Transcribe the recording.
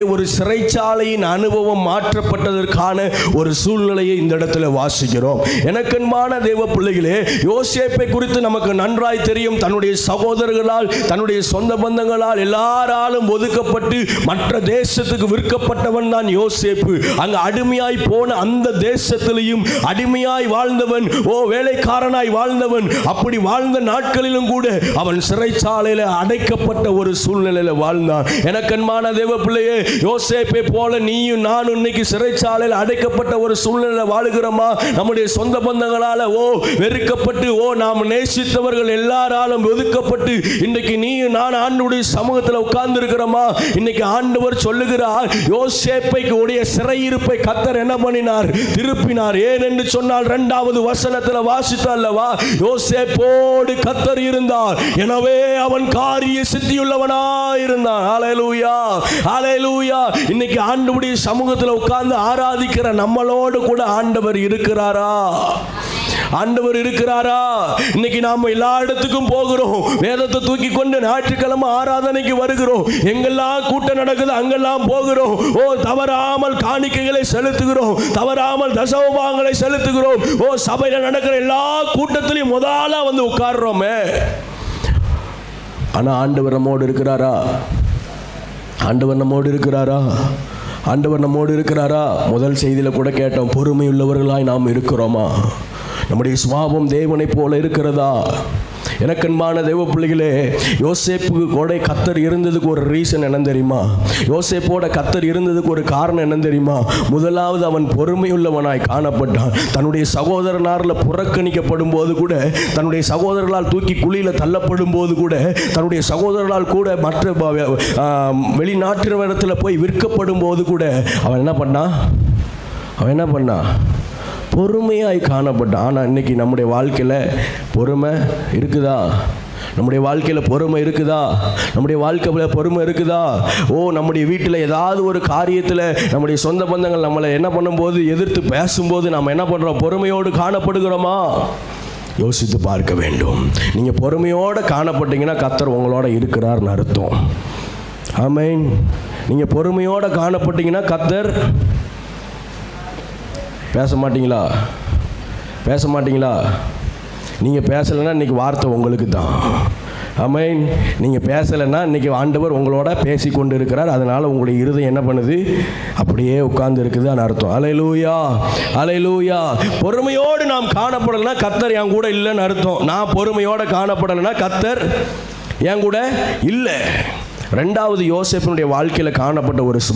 ஒரு சிறைச்சாலையின் அனுபவம் மாற்றப்பட்டதற்கான ஒரு சூழ்நிலையை இந்த இடத்துல வாசிக்கிறோம். எனக்கன்பான தேவ பிள்ளைகளே, யோசேப்பை குறித்து நமக்கு நன்றாய் தெரியும். தன்னுடைய சகோதரர்களால், தன்னுடைய சொந்த பந்தங்களால் எல்லாராலும் ஒதுக்கப்பட்டு மற்ற தேசத்துக்கு விற்கப்பட்டவன் தான் யோசேப்பு. அங்கு அடிமையாய் போன அந்த தேசத்திலையும் அடிமையாய் வாழ்ந்தவன், வேலைக்காரனாய் வாழ்ந்தவன். அப்படி வாழ்ந்த நாட்களிலும் கூட அவன் சிறைச்சாலையில் அடைக்கப்பட்ட ஒரு சூழ்நிலையில் வாழ்ந்தான். எனக்கன்பான தேவ பிள்ளையே, யோசேப்பை போல நீயும் நானும் இன்னைக்கு சிறைச்சாலையில் அடைக்கப்பட்ட ஒரு சூழ்நிலையில் வாழுகிறோமா? நம்முடைய சொந்த பந்தங்களால வெறுக்கப்பட்டு, நாம் நேசித்தவர்கள் எல்லாராலும் ஒதுக்கப்பட்டு இன்றைக்கு நீயும் நான் ஆண்டவருடைய சமூகத்தில் உட்கார்ந்து இருக்கிறோமா? இன்னைக்கு ஆண்டவர் சொல்லுகிறார், யோசேப்பை உடைய சிறையிருப்பை கர்த்தர் என்ன பண்ணினார்? திருப்பினார். ஏன் என்று சொன்னால் 2வது வசனத்தில் வாசித்தல்லவா, யோசேப்போடு கர்த்தர் இருந்தார், எனவே அவன் காரிய சித்தியுள்ளவனாய் இருந்தான். ஹல்லேலூயா, ஹல்லேலூயா. இன்னைக்கு ஆண்டவருடைய சமூகத்தில் உட்கார்ந்து ஆராதிக்கிற நம்மளோடு கூட ஆண்டவர் இருக்கிறாரா? ஆண்டவர் இருக்கிறாரா? இன்னைக்கு நாம எல்லா இடத்துக்கும் போகிறோம், வேதத்தை தூக்கி கொண்டு ஞாயிற்றுக்கிழமை ஆராதனைக்கு வருகிறோம், எங்கெல்லாம் கூட்டம் நடக்குது அங்கெல்லாம் போகிறோம். தவறாமல் காணிக்கைகளை செலுத்துகிறோம், தவறாமல் தசமபாகங்களை செலுத்துகிறோம். சபையில் நடக்கிற எல்லா கூட்டத்திலையும் முதல்ல வந்து உட்கார்றோமே. ஆனா ஆண்டவர் நம்மோடு இருக்கிறாரா? ஆண்டவர் நம்மோடு இருக்கிறாரா? ஆண்டவர் நம்மோடு இருக்கிறாரா? முதல் செய்தியில் கூட கேட்டோம், பொறுமை உள்ளவர்களாய் நாம் இருக்கிறோமா? நம்முடைய சுபாவம் தேவனை போல இருக்கிறதா? எனக்கன்பான தேவ பிள்ளைகளே, யோசேப்புக்கு கூட கர்த்தர் இருந்ததுக்கு ஒரு ரீசன் என்ன தெரியுமா? யோசேப்போட கர்த்தர் இருந்ததுக்கு ஒரு காரணம் என்ன தெரியுமா? முதலாவது, அவன் பொறுமையுள்ளவனாய் காணப்பட்டான். தன்னுடைய சகோதரனாரில் புறக்கணிக்கப்படும் போது கூட, தன்னுடைய சகோதரர்களால் தூக்கி குழியில் தள்ளப்படும் போது கூட, தன்னுடைய சகோதரர்களால் கூட மற்ற வெளிநாட்டினத்தில் போய் விற்கப்படும் போது கூட அவன் என்ன பண்ணான்? பொறுமையாய் காணப்பட்டான். ஆனால் இன்னைக்கு நம்முடைய வாழ்க்கையில் பொறுமை இருக்குதா? நம்முடைய வாழ்க்கையில் பொறுமை இருக்குதா? நம்முடைய வாழ்க்கையில் பொறுமை இருக்குதா? நம்முடைய வீட்டில் ஏதாவது ஒரு காரியத்தில் நம்முடைய சொந்த பந்தங்கள் நம்மளை என்ன பண்ணும்போது, எதிர்த்து பேசும்போது நம்ம என்ன பண்ணுறோம்? பொறுமையோடு காணப்படுகிறோமா? யோசித்து பார்க்க வேண்டும். நீங்கள் பொறுமையோடு காணப்பட்டீங்கன்னா கர்த்தர் உங்களோட இருக்கிறார்னு அர்த்தம். ஆமென். நீங்கள் பொறுமையோடு காணப்பட்டீங்கன்னா கர்த்தர் பேச மாட்டீங்களா? நீங்கள் பேசலைன்னா இன்றைக்கி வார்த்தை உங்களுக்கு தான். ஆமென். நீங்கள் பேசலைன்னா இன்றைக்கி ஆண்டவர் உங்களோட பேசி கொண்டு இருக்கிறார். அதனால் உங்களுடைய இருதயம் என்ன பண்ணுது? அப்படியே உட்கார்ந்து இருக்குதுன்னு அர்த்தம். ஹல்லேலூயா, ஹல்லேலூயா. பொறுமையோடு நாம் காணப்படலைன்னா கர்த்தர் என் கூட இல்லைன்னு அர்த்தம். நான் பொறுமையோடு காணப்படலைன்னா கர்த்தர் என் கூட இல்லை. 2வது, யோசேப்பினுடைய வாழ்க்கையில் காணப்பட்ட ஒரு